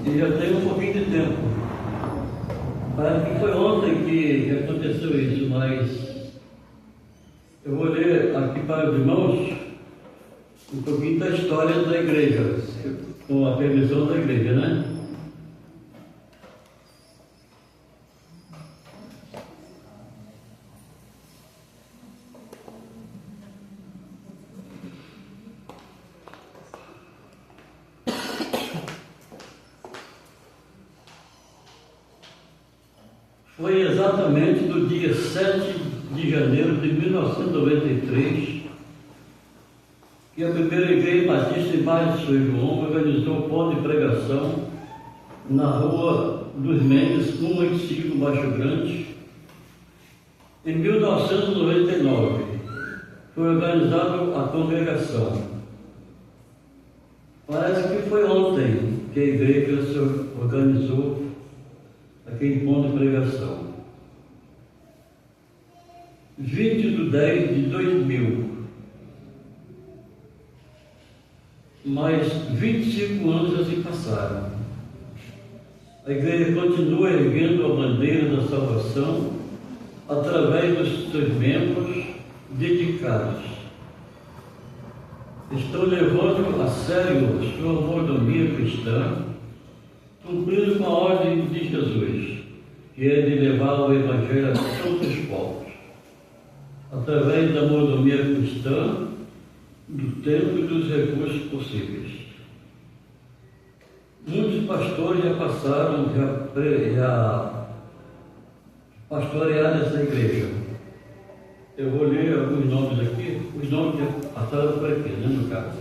e já tem um pouquinho de tempo. Parece que foi ontem que aconteceu isso, mas eu vou ler aqui para os irmãos um pouquinho da história da igreja, com a permissão da igreja, né? Foi exatamente no dia 7 de janeiro de 1993 que a primeira igreja batista em Barra de São João organizou um ponto de pregação na Rua dos Mendes, 185, Baixo Grande. Em 1999 foi organizada a congregação. Parece que foi ontem que a igreja se organizou aquele ponto de pregação. 20/10/2000. Mais 25 anos já se passaram. A igreja continua erguendo a bandeira da salvação através dos seus membros dedicados. Estão levando a sério sua mordomia cristã, cumprindo com a ordem de Jesus, que é de levar o Evangelho a todos os povos, através da mordomia cristã, do tempo e dos recursos possíveis. Muitos pastores já passaram já pastorearam essa igreja. Eu vou ler alguns nomes aqui, os nomes que passaram por aqui, né, no caso.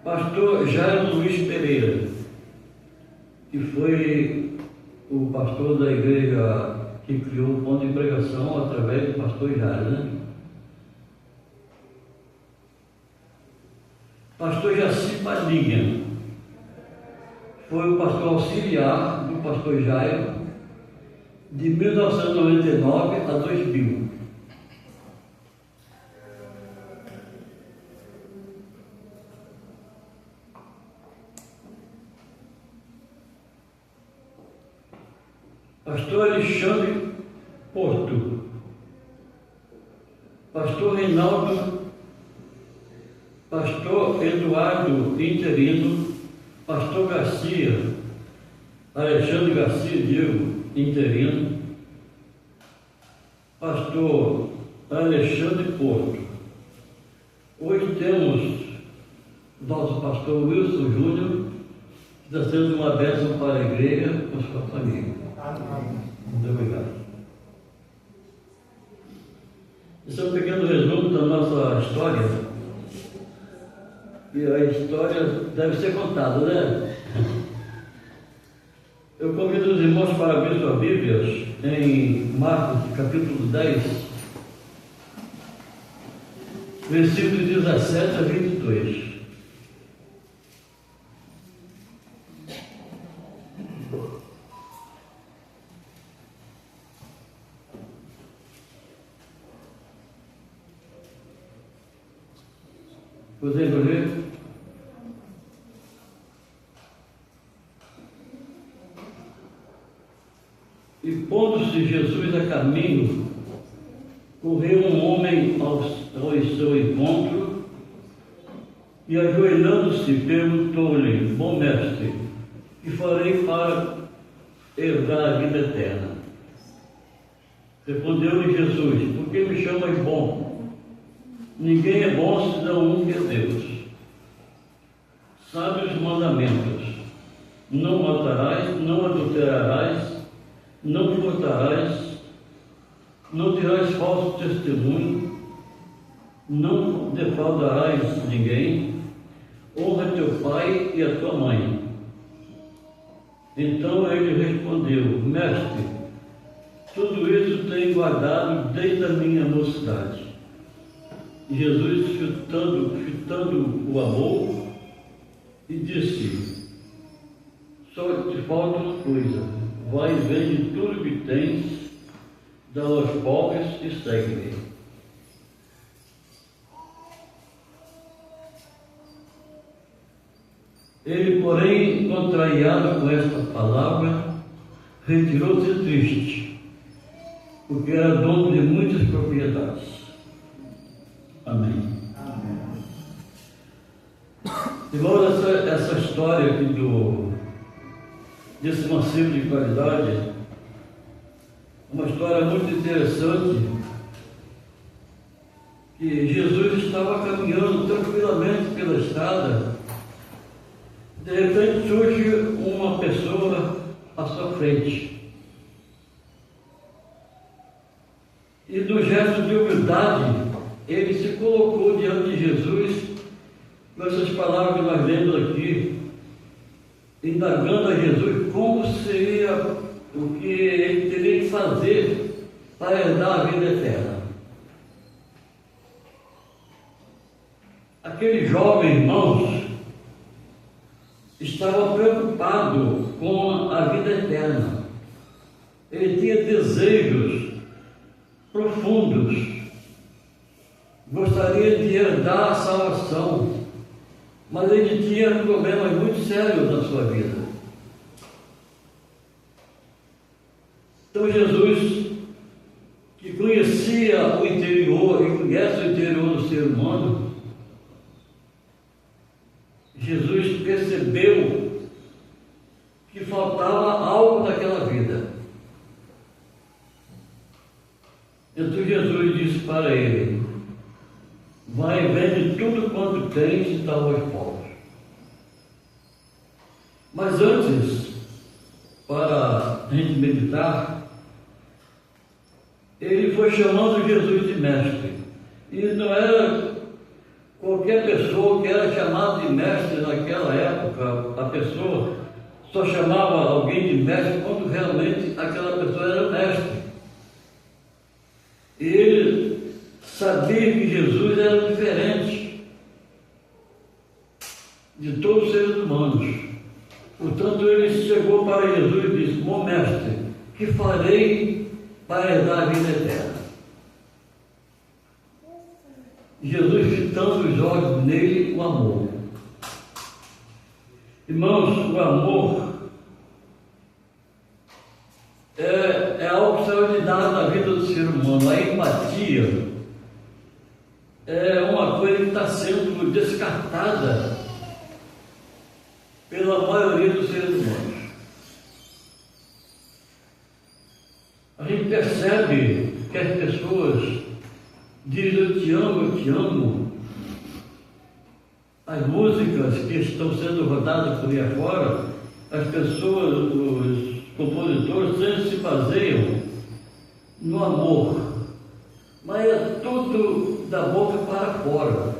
Pastor Jairo Luiz Pereira, que foi o pastor da igreja que criou o ponto de pregação através do pastor Jairo, né? Pastor Jaci Padilha, foi o pastor auxiliar do pastor Jairo de 1999 a 2000. Pastor Alexandre Porto, pastor Reinaldo, pastor Eduardo Interino, pastor Garcia, Alexandre Garcia Diego Interino, pastor Alexandre Porto. Hoje temos nosso pastor Wilson Júnior, que está sendo uma bênção para a igreja com sua família. Muito obrigado. Esse é um pequeno resumo da nossa história. E a história deve ser contada, né? Eu convido os irmãos para abrir suas Bíblias em Marcos, capítulo 10, versículos 17 a 22. Podemos ler? E pondo-se Jesus a caminho, correu um homem ao seu encontro e, ajoelhando-se, perguntou-lhe: Bom mestre, que farei para herdar a vida eterna? Respondeu-lhe Jesus: Por que me chamas bom? Ninguém é bom senão um que é Deus. Sabe os mandamentos: não matarás, não adulterarás, não furtarás, não dirás falso testemunho, não defraudarás ninguém, honra teu pai e a tua mãe. Então ele respondeu: Mestre, tudo isso tenho guardado desde a minha mocidade. E Jesus, fitando o amor, e disse: Só te falta uma coisa, vai e vende tudo que tens, dá aos pobres e segue-me. Ele, porém, contrariado com esta palavra, retirou-se triste, porque era dono de muitas propriedades. Amém. Irmãos, essa história aqui desse mancebo de qualidade é uma história muito interessante, que Jesus estava caminhando tranquilamente pela estrada, de repente surge uma pessoa à sua frente, e no gesto de humildade ele se colocou diante de Jesus com essas palavras que nós lemos aqui, indagando a Jesus como seria o que ele teria que fazer para herdar a vida eterna. Aquele jovem, irmãos, estava preocupado com a vida eterna. Ele tinha desejos profundos, gostaria de herdar a salvação, mas ele tinha problemas muito sérios na sua vida. Então Jesus, que conhecia o interior e conhece o interior do ser humano, Jesus percebeu que faltava algo naquela vida. Então Jesus disse para ele: vai e vende tudo quanto tens e dá aos pobres. Mas antes, para a gente meditar, ele foi chamando Jesus de mestre. E não era qualquer pessoa que era chamada de mestre naquela época. A pessoa só chamava alguém de mestre quando realmente aquela pessoa era mestre. E ele sabia que Jesus era diferente de todos os seres humanos. Portanto, ele chegou para Jesus e disse: bom mestre, que farei para herdar a vida eterna? Jesus, fitando os olhos nele, o amor. Irmãos, o amor é algo extraordinário na vida do ser humano. A empatia é uma coisa que está sendo descartada pela maioria dos seres humanos. A gente percebe que as pessoas dizem eu te amo. As músicas que estão sendo rodadas por aí afora, as pessoas, os compositores sempre se baseiam no amor, mas é tudo da boca para fora.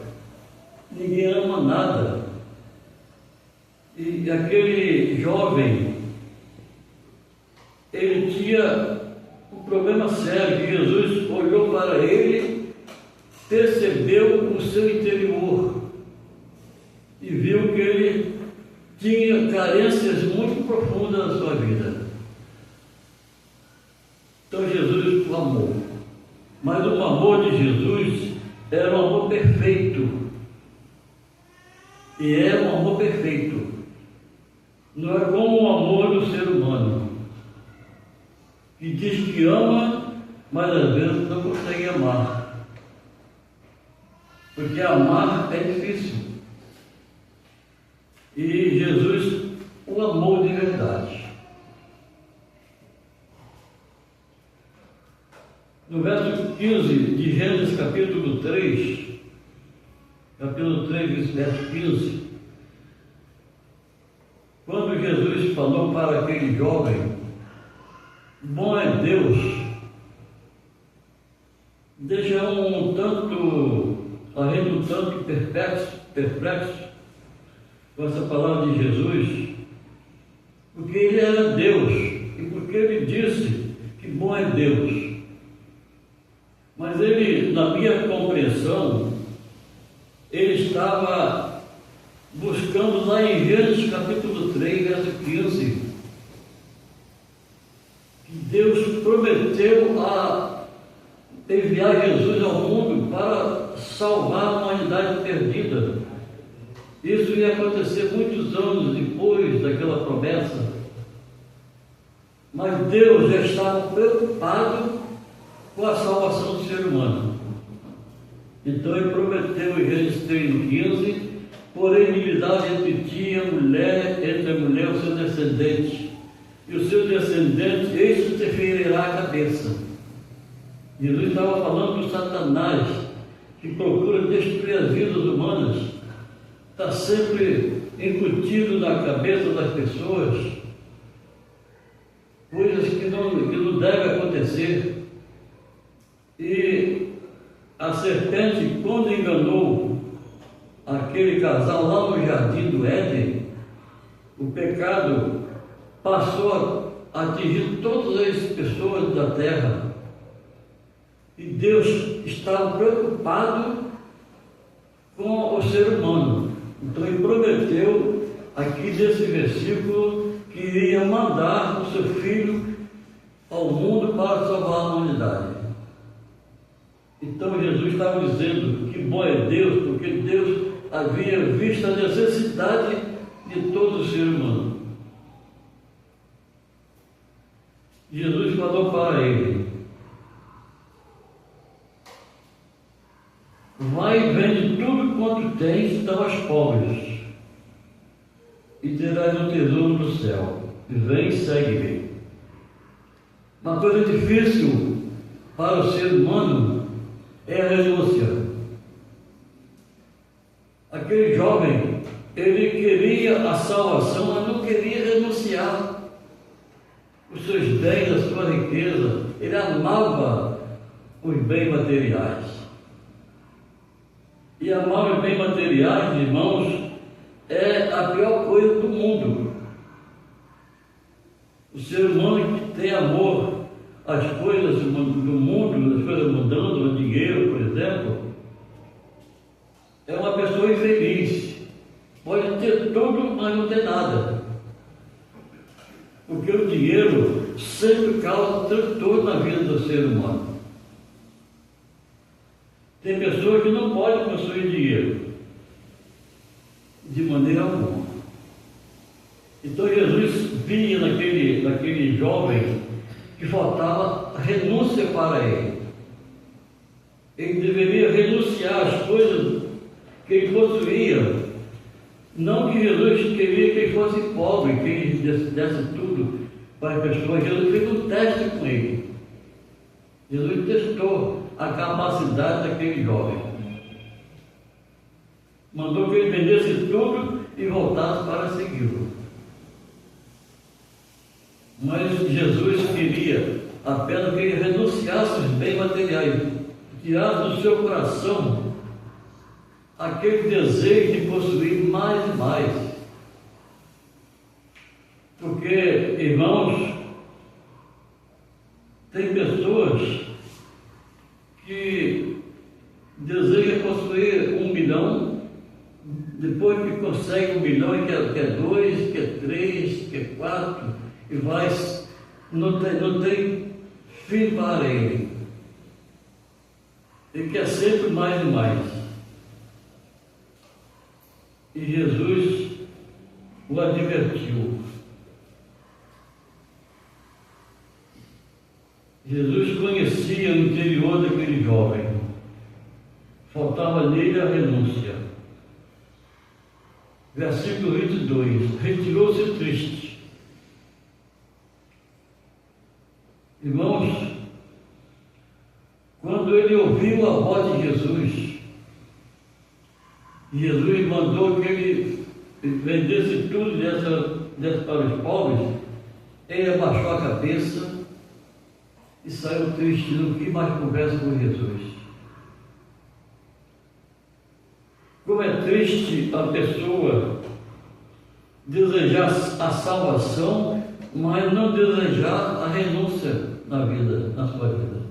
Ninguém ama nada. E aquele jovem, ele tinha um problema sério, que Jesus olhou para ele, percebeu o seu interior e viu que ele tinha carências muito profundas na sua vida. Então Jesus o amou, mas o amor de Jesus era um amor perfeito, e é um amor perfeito. Não é como o amor do ser humano, que diz que ama, mas às vezes não consegue amar, porque amar é difícil. E Jesus o amou de verdade. No verso 15 de Gênesis capítulo 3, verso 15, quando Jesus falou para aquele jovem: bom é Deus, deixa um tanto, a gente um tanto perplexo com essa palavra de Jesus, porque ele era Deus e porque ele disse que bom é Deus. Mas ele, na minha compreensão, ele estava buscando lá em Gênesis capítulo 3, verso 15, que Deus prometeu a enviar Jesus ao mundo para salvar a humanidade perdida. Isso ia acontecer muitos anos depois daquela promessa, mas Deus já estava preocupado com a salvação do ser humano. Então ele prometeu em Gênesis 3:15, porém inimizade entre ti e a mulher, entre a mulher e o seu descendente, e o seu descendente, este te ferirá a cabeça. Jesus estava falando do Satanás, que procura destruir as vidas humanas, está sempre incutido na cabeça das pessoas coisas que não devem acontecer. E a serpente, quando enganou aquele casal lá no jardim do Éden, o pecado passou a atingir todas as pessoas da terra. E Deus estava preocupado com o ser humano. Então ele prometeu aqui nesse versículo que iria mandar o seu Filho ao mundo para salvar a humanidade. Então Jesus estava dizendo que bom é Deus, porque Deus havia visto a necessidade de todo o ser humano. Jesus falou para ele: vai e vende tudo quanto tens, dá aos pobres, e terás um tesouro no céu. Vem e segue-me. Uma coisa difícil para o ser humano é a renúncia. Aquele jovem, ele queria a salvação, mas não queria renunciar os seus bens, a sua riqueza. Ele amava os bens materiais. E amar os bens materiais, irmãos, é a pior coisa do mundo. O ser humano que tem amor às coisas do mundo, às coisas mudando, ao dinheiro, por exemplo, é uma pessoa infeliz. Pode ter tudo, mas não tem nada. Porque o dinheiro sempre causa transtorno na vida do ser humano. Tem pessoas que não podem possuir dinheiro de maneira alguma. Então Jesus via naquele jovem que faltava renúncia para ele. Ele deveria renunciar às coisas que ele possuía. Não que Jesus queria que ele fosse pobre, que ele desse tudo para as pessoas. Jesus fez um teste com ele. Jesus testou a capacidade daquele jovem. Mandou que ele vendesse tudo e voltasse para segui-lo. Mas Jesus queria apenas que ele renunciasse aos bens materiais, tirasse do seu coração aquele desejo de possuir mais e mais. Porque, irmãos, tem pessoas que desejam possuir 1 milhão, depois que consegue 1 milhão e quer 2, quer 3, quer 4, e vai, não tem fim para ele. Ele quer sempre mais e mais. E Jesus o advertiu. Jesus conhecia o interior daquele jovem. Faltava nele a renúncia. Versículo 22. Retirou-se triste. Irmãos, quando ele ouviu a voz de Jesus, Jesus mandou que ele vendesse tudo desse para os pobres. Ele abaixou a cabeça e saiu triste, não quis mais conversa com Jesus. Como é triste a pessoa desejar a salvação, mas não desejar a renúncia na sua vida.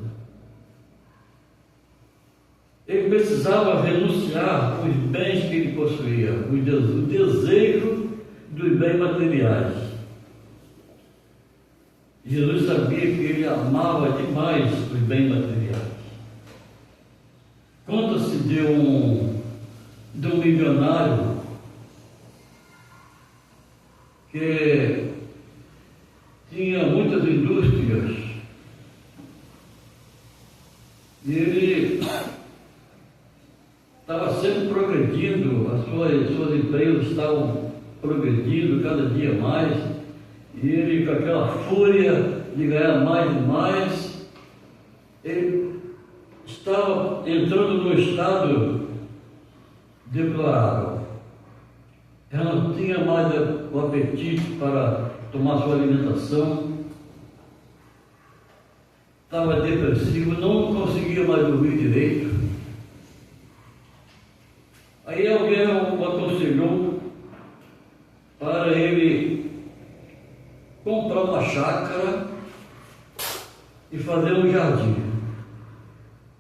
Ele precisava renunciar os bens que ele possuía, o desejo dos bens materiais. Jesus sabia que ele amava demais os bens materiais. Conta-se de um milionário que tinha muitas indústrias e ele estava sempre progredindo, as suas empresas estavam progredindo cada dia mais, e ele, com aquela fúria de ganhar mais e mais, ele estava entrando num estado deplorável. Ela não tinha mais o apetite para tomar sua alimentação, estava depressivo, não conseguia mais dormir direito. Aí alguém o aconselhou para ele comprar uma chácara e fazer um jardim.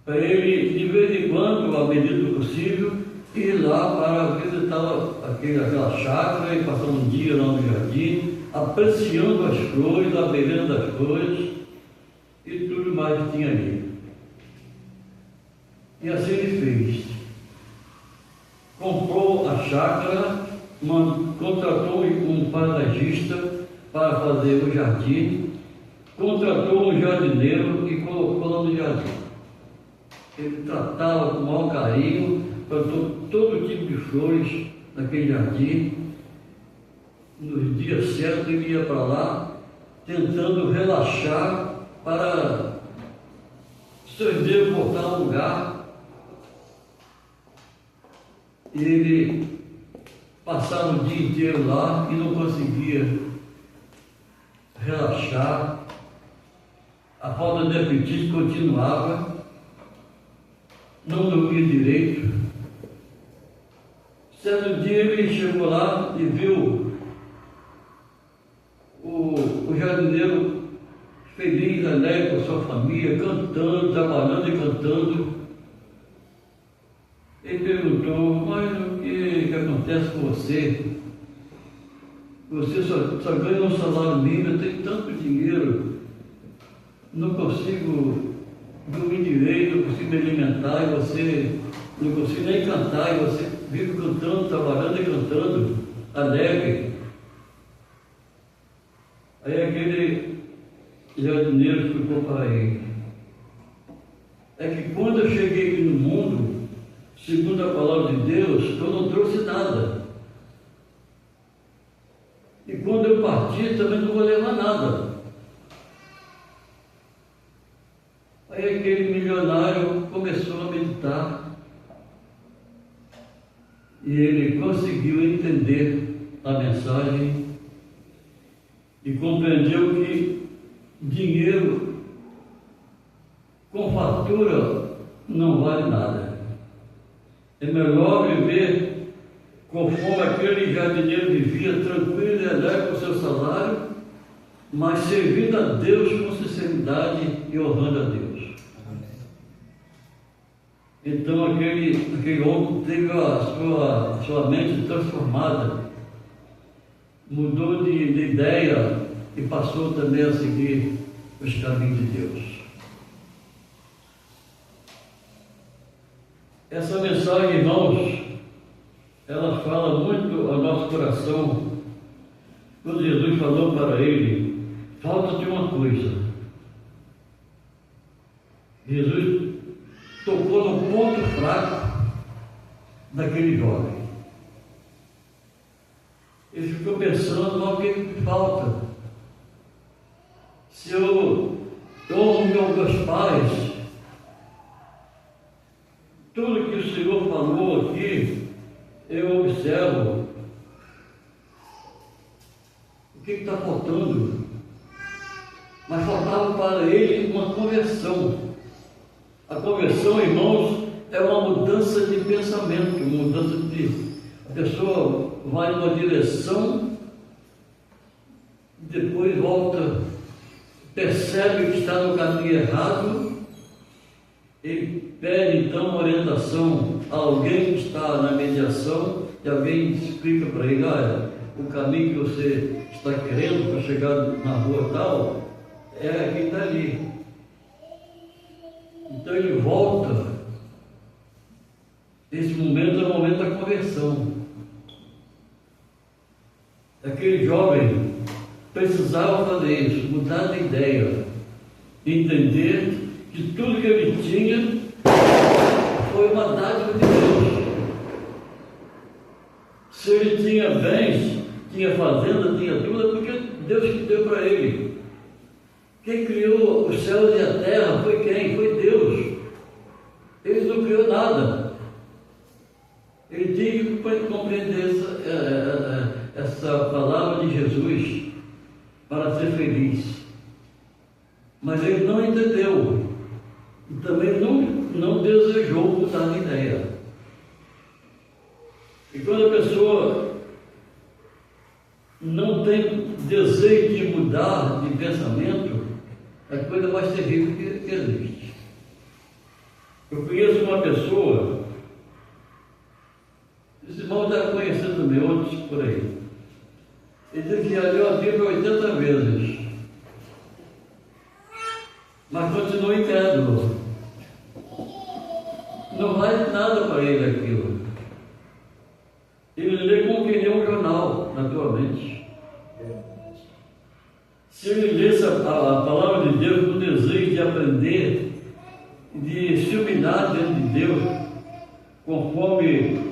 Para ele, de vez em quando, à medida do possível, ir lá para visitar aquela chácara e passar um dia lá no jardim, apreciando as flores, a beleza das flores e tudo mais que tinha ali. E assim ele fez. Comprou a chácara, contratou um paisagista para fazer o jardim, contratou um jardineiro e colocou lá no jardim. Ele tratava com o maior carinho, plantou todo tipo de flores naquele jardim. Nos dias certos ele ia para lá, tentando relaxar para seus dedos voltar ao lugar. E ele passava o dia inteiro lá e não conseguia relaxar. A falta de apetite continuava, não dormia direito. Certo dia ele chegou lá e viu o jardineiro feliz, alegre com a sua família, cantando, trabalhando e cantando. Ele perguntou: mas o que acontece com você? Você só ganha um salário mínimo, eu tenho tanto dinheiro, não consigo dormir direito, não consigo me alimentar, e você não consigo nem cantar, e você vive cantando, trabalhando e cantando, alegre. Aí aquele jardineiro explicou para ele: é que quando eu cheguei aqui no mundo, segundo a palavra de Deus, eu não trouxe nada. E quando eu partir, também não vou levar nada. Aí aquele milionário começou a meditar. E ele conseguiu entender a mensagem e compreendeu que dinheiro com fartura não vale nada. É melhor viver conforme aquele jardineiro vivia, tranquilo e alegre com o seu salário, mas servindo a Deus com sinceridade e honrando a Deus. Então aquele homem teve a sua mente transformada, mudou de ideia e passou também a seguir os caminhos de Deus. Essa mensagem, irmãos, ela fala muito ao nosso coração. Quando Jesus falou para ele: falta-te uma coisa. Jesus tocou no ponto fraco daquele jovem. Ele ficou pensando: mas o que me falta? Se eu honro meus pais, tudo que o Senhor falou aqui, eu observo. O que está faltando? Mas faltava para ele uma conversão. A conversão, irmãos, é uma mudança de pensamento, uma mudança de... A pessoa vai numa direção, depois volta, percebe que está no caminho errado, ele pede então uma orientação a alguém que está na mediação, e alguém explica para ele: olha, o caminho que você está querendo para chegar na rua tal é aqui dali. Então ele volta. Esse momento é o momento da conversão. Aquele jovem precisava fazer isso, mudar de ideia, entender que tudo que ele tinha foi uma dádiva de Deus. Se ele tinha bens, tinha fazenda, tinha tudo, é porque Deus que deu para ele. Quem criou os céus e a terra foi quem? Foi Deus. Ele não criou nada. Ele tinha que compreender essa palavra de Jesus para ser feliz. Mas ele não entendeu. E também não desejou mudar de ideia. E quando a pessoa não tem desejo de mudar de pensamento, é a coisa mais terrível que existe. Eu conheço uma pessoa, os irmãos devem conhecer também, outros por aí. Ele diz que já leu a Bíblia 80 vezes, mas continua incrédulo. Não vale nada para ele aquilo. Ele lê como quem lê um jornal, naturalmente. Se ele lesse a palavra de Deus com desejo de aprender, de se humilhar diante de Deus, conforme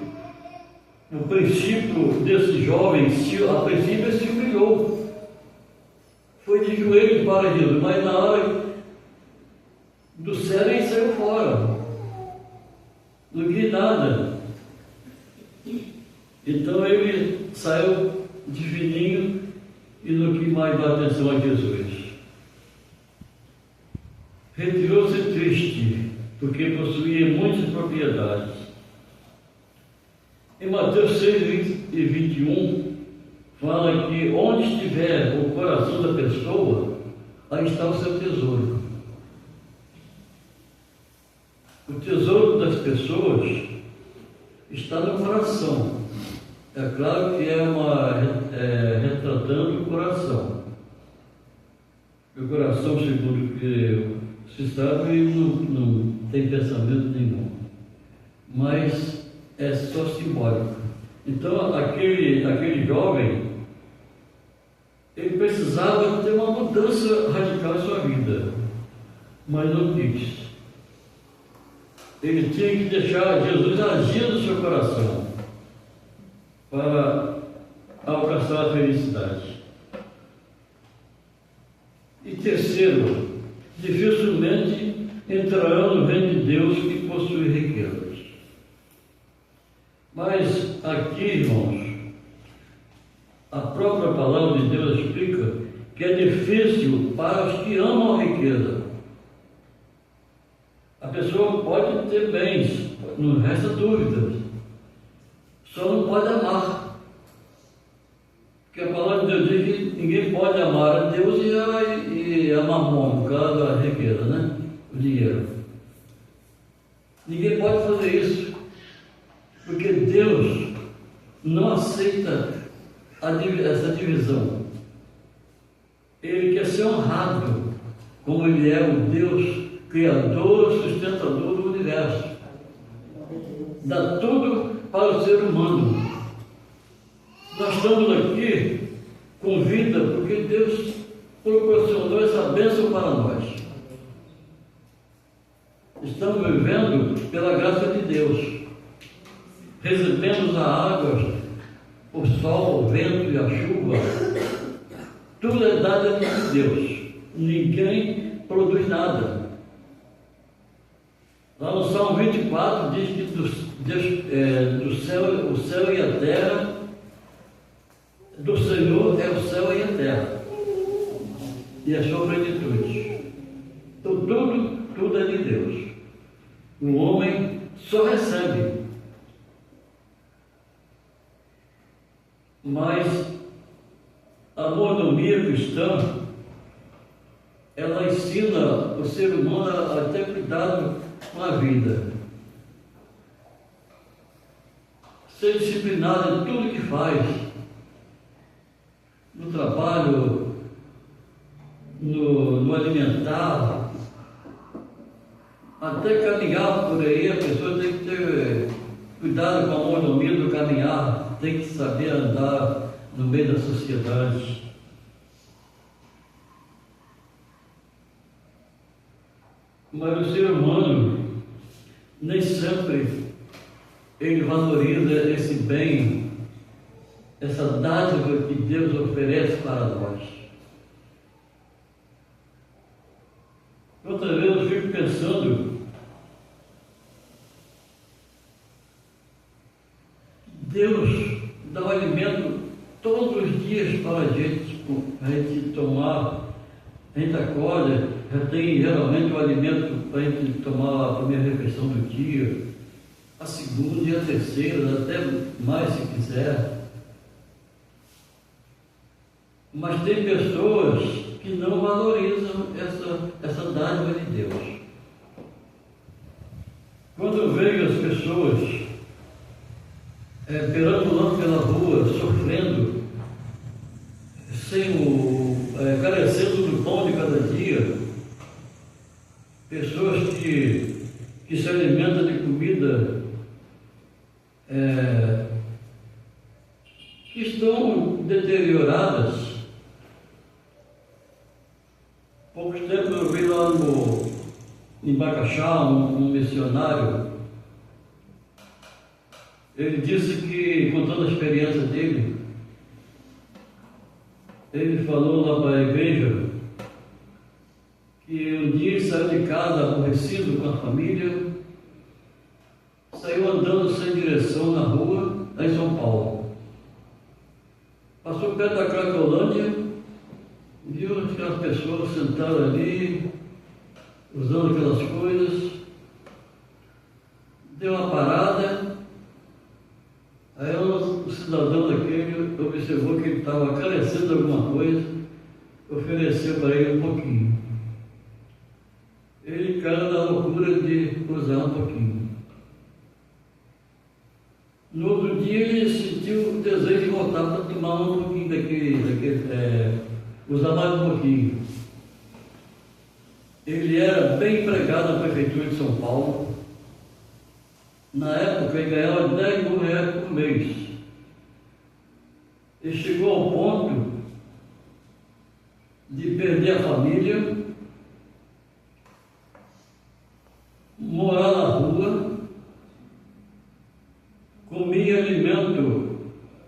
o princípio desse jovem, a princípio ele se humilhou, foi de joelhos para Jesus, mas na hora do céu ele saiu fora, não vi nada. Então ele saiu de fininho e não quis mais dar atenção a Jesus. Retirou-se triste, porque possuía muitas propriedades. Em Mateus 6:21, fala que onde estiver o coração da pessoa, aí está o seu tesouro. O tesouro das pessoas está no coração. É claro que retratando o coração. O coração, segundo o que se sabe, não tem pensamento nenhum. Mas é só simbólico. Então, aquele jovem, ele precisava ter uma mudança radical em sua vida, mas não quis. Ele tinha que deixar Jesus agir no seu coração para alcançar a felicidade. E terceiro, dificilmente entrarão no reino de Deus que possui riquezas. Mas aqui, irmãos, a própria palavra de Deus explica que é difícil para os que amam a riqueza. A pessoa pode ter bens, não resta dúvida, só não pode amar. Porque a palavra de Deus diz que ninguém pode amar a Deus e a mamon, no caso a riqueza, né? O dinheiro. Ninguém pode fazer isso, porque Deus não aceita essa divisão. Ele quer ser honrado, como Ele é o Deus Criador, sustentador do universo. Dá tudo para o ser humano. Nós estamos aqui com vida porque Deus proporcionou essa bênção para nós. Estamos vivendo pela graça de Deus. Recebemos a água, o sol, o vento e a chuva. Tudo é dado de Deus. Ninguém produz nada. Lá no Salmo 24 diz que o céu e a terra, do Senhor é o céu e a terra, e a sua plenitude. Então tudo é de Deus. O homem só recebe. Mas a mordomia cristã, ela ensina o ser humano a ter cuidado com a vida, ser disciplinado em tudo que faz, no trabalho, no alimentar, até caminhar por aí. A pessoa tem que ter cuidado com a mordomia do caminhar, tem que saber andar no meio da sociedade. Mas o ser humano nem sempre ele valoriza esse bem, essa dádiva que Deus oferece para nós. Outra vez eu fico pensando, Deus dá o alimento todos os dias para a gente tomar. A gente acorda, já tem geralmente o alimento para a gente tomar a primeira refeição do dia, a segunda e a terceira, até mais se quiser. Mas tem pessoas que não valorizam essa dádiva de Deus. Quando eu vejo as pessoas perambulando pela rua, sofrendo, carecendo do pão de cada dia, pessoas que se alimentam de comida que estão deterioradas. Poucos tempos eu vi lá em Bacaxá, um missionário. Ele disse que, contando a experiência dele, ele falou lá para a igreja que um dia ele saiu de casa aborrecido com a família, saiu andando sem direção na rua, lá em São Paulo. Passou perto da Cracolândia, viu aquelas pessoas sentadas ali, usando aquelas coisas, deu uma parada. Aí o cidadão daquele observou que ele estava carecendo de alguma coisa, ofereceu para ele um pouquinho. Ele caiu na loucura de usar um pouquinho. No outro dia ele sentiu o desejo de voltar para tomar um pouquinho usar mais um pouquinho. Ele era bem empregado na prefeitura de São Paulo. Na época ele ganhava 10 mil reais por mês. Ele chegou ao ponto de perder a família, morar na rua, comia alimento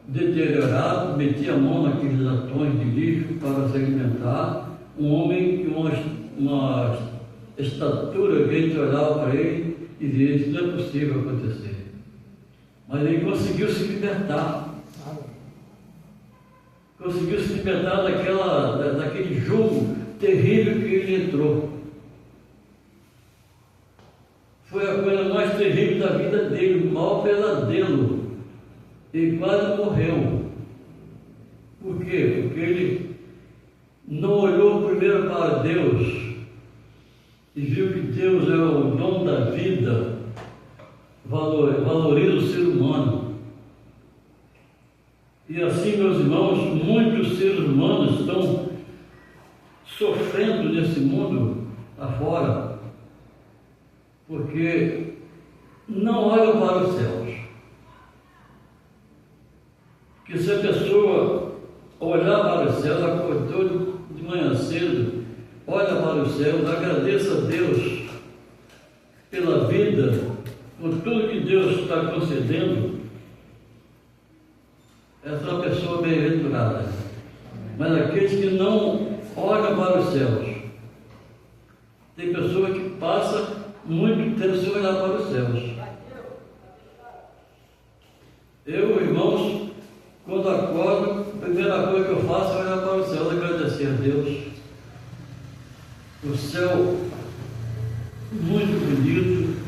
deteriorado, metia a mão naqueles latões de lixo para se alimentar. Um homem com uma estatura que a gente olhava para ele e dizia: isso não é possível acontecer. Mas ele conseguiu se libertar. Conseguiu se libertar daquele jogo terrível que ele entrou. Foi a coisa mais terrível da vida dele, o maior pesadelo. Ele quase morreu. Por quê? Porque ele não olhou primeiro para Deus e viu que Deus é o dono da vida, valoriza o ser humano. E assim, meus irmãos, muitos seres humanos estão sofrendo nesse mundo afora, porque não olham para os céus. Que se a pessoa olhar para os céus, acordou de manhã cedo, olha para os céus, agradeça a Deus pela vida, por tudo que Deus está concedendo, essa é uma pessoa bem-aventurada. Mas aqueles que não olham para os céus, tem pessoa que passa muito tempo sem olhar para os céus. Eu, irmãos, quando acordo, a primeira coisa que eu faço é olhar para os céus e agradecer a Deus. O céu muito bonito,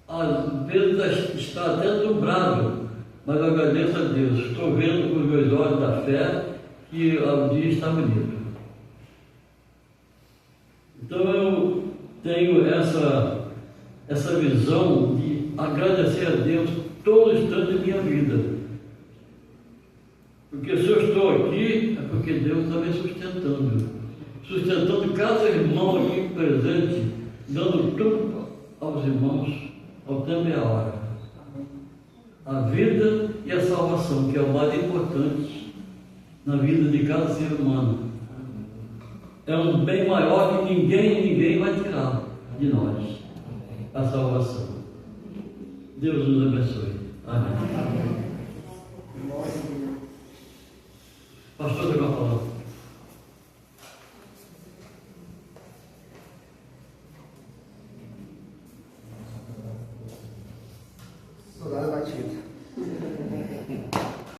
às vezes está até nublado, mas eu agradeço a Deus. Estou vendo com os meus olhos da fé que o dia está bonito. Então eu tenho essa visão de agradecer a Deus todo instante da minha vida. Porque se eu estou aqui, é porque Deus está me sustentando cada irmão aqui presente, dando tudo aos irmãos, ao tempo e à hora. A vida e a salvação, que é o mais importante na vida de cada ser humano. É um bem maior que ninguém vai tirar de nós, a salvação. Deus nos abençoe. Amém.